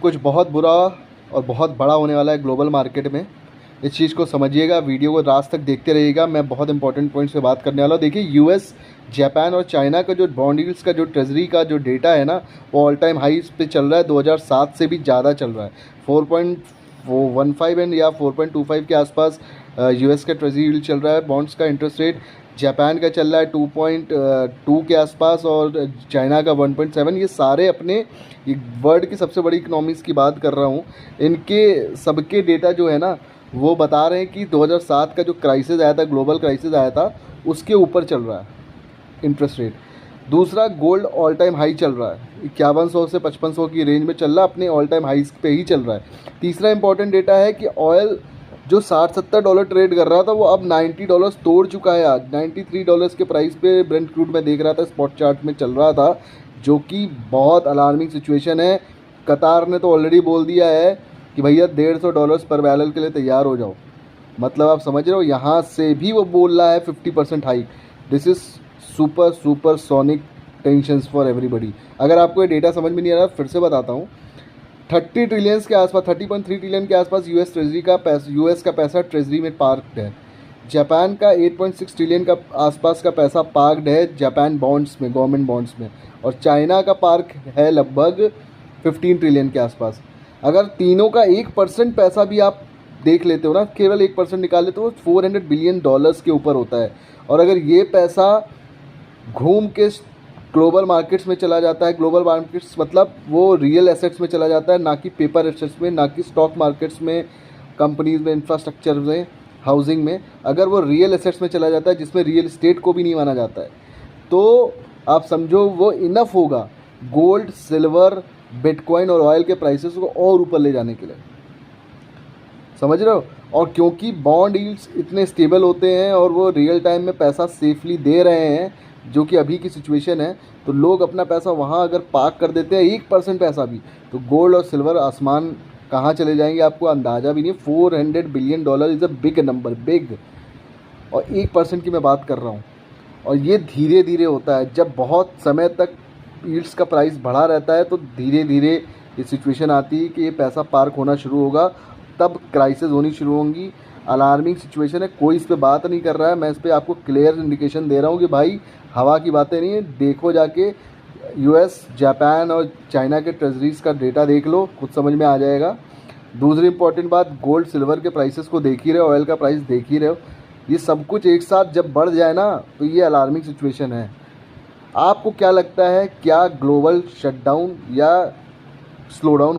कुछ बहुत बुरा और बहुत बड़ा होने वाला है ग्लोबल मार्केट में। इस चीज़ को समझिएगा, वीडियो को लास्ट तक देखते रहिएगा। मैं बहुत इंपॉर्टेंट पॉइंट्स पे बात करने वाला हूँ। देखिए, यूएस, जापान और चाइना का जो बॉन्ड यील्ड्स का जो ट्रेजरी का जो डेटा है ना, वो ऑल टाइम हाई पे चल रहा है। 2007 से भी ज़्यादा चल रहा है। 4.15 एंड या 4.25 के आसपास यूएस का ट्रेजरी यील्ड चल रहा है बॉन्ड्स का इंटरेस्ट रेट। जापान का चल रहा है 2.2 के आसपास और चाइना का 1.7। ये सारे अपने, ये वर्ल्ड की सबसे बड़ी इकनॉमीज़ की बात कर रहा हूँ, इनके सबके डेटा जो है ना, वो बता रहे हैं कि 2007 का जो क्राइसिस आया था, ग्लोबल क्राइसिस आया था, उसके ऊपर चल रहा है इंटरेस्ट रेट। दूसरा, गोल्ड ऑल टाइम हाई चल रहा है, 5100 से 5500 की रेंज में चल रहा है, अपने ऑल टाइम हाइस पे ही चल रहा है। तीसरा इंपॉर्टेंट डेटा है कि ऑयल जो $60-70 ट्रेड कर रहा था, वो अब $90 तोड़ चुका है। आज $93 के प्राइस पे ब्रेंट क्रूड में देख रहा था, स्पॉट चार्ट में चल रहा था, जो कि बहुत अलार्मिंग सिचुएशन है। कतार ने तो ऑलरेडी बोल दिया है कि भैया $150 पर बैरल के लिए तैयार हो जाओ। मतलब आप समझ रहे हो, यहाँ से भी वो बोल रहा है 50% hike. This is super sonic tensions for everybody. अगर आपको ये डेटा समझ में नहीं आ रहा, फिर से बताता हूँ। 30 ट्रिलियंस के आसपास, 30.3 ट्रिलियन के आसपास यूएस ट्रेजरी का पैसा, यूएस का पैसा ट्रेजरी में पार्क्ड है। जापान का 8.6 ट्रिलियन का आसपास का पैसा पार्क्ड है जापान बॉन्ड्स में, गवर्नमेंट बॉन्ड्स में। और चाइना का पार्क है लगभग 15 ट्रिलियन के आसपास। अगर तीनों का 1% पैसा भी आप देख लेते हो ना, केवल 1% निकाल लेते हो, तो $400 बिलियन के ऊपर होता है। और अगर ये पैसा घूम के ग्लोबल मार्केट्स में चला जाता है, ग्लोबल मार्केट्स मतलब वो रियल एसेट्स में चला जाता है, ना कि पेपर एसेट्स में, ना कि स्टॉक मार्केट्स में, कंपनीज में, इंफ्रास्ट्रक्चर में, हाउसिंग में। अगर वो रियल एसेट्स में चला जाता है, जिसमें रियल एस्टेट को भी नहीं माना जाता है, तो आप समझो वो इनफ होगा गोल्ड, सिल्वर, बिटकॉइन और ऑयल के प्राइसेस को और ऊपर ले जाने के लिए। समझ रहे हो? और क्योंकि बॉन्ड यील्ड्स इतने स्टेबल होते हैं और वो रियल टाइम में पैसा सेफली दे रहे हैं, जो कि अभी की सिचुएशन है, तो लोग अपना पैसा वहाँ अगर पार्क कर देते हैं 1% पैसा भी, तो गोल्ड और सिल्वर आसमान कहाँ चले जाएंगे आपको अंदाज़ा भी नहीं। $400 billion is a big number, big. और 1% की मैं बात कर रहा हूँ। और ये धीरे धीरे होता है, जब बहुत समय तक यील्ड्स का प्राइस बढ़ा रहता है, तो धीरे धीरे ये सिचुएशन आती है कि ये पैसा पार्क होना शुरू होगा, तब क्राइसिस होनी शुरू होंगी। अलार्मिंग सिचुएशन है, कोई इस पे बात नहीं कर रहा है। मैं इस पे आपको क्लियर इंडिकेशन दे रहा हूँ कि भाई हवा की बातें नहीं है। देखो जाके यूएस, जापान और चाइना के ट्रेजरीज का डेटा देख लो, खुद समझ में आ जाएगा। दूसरी इंपॉर्टेंट बात, गोल्ड सिल्वर के प्राइसेस को देख ही रहे हो, ऑयल का प्राइस देख ही रहे हो। ये सब कुछ एक साथ जब बढ़ जाए ना, तो ये अलार्मिंग सिचुएशन है। आपको क्या लगता है, क्या ग्लोबल शटडाउन या स्लो डाउन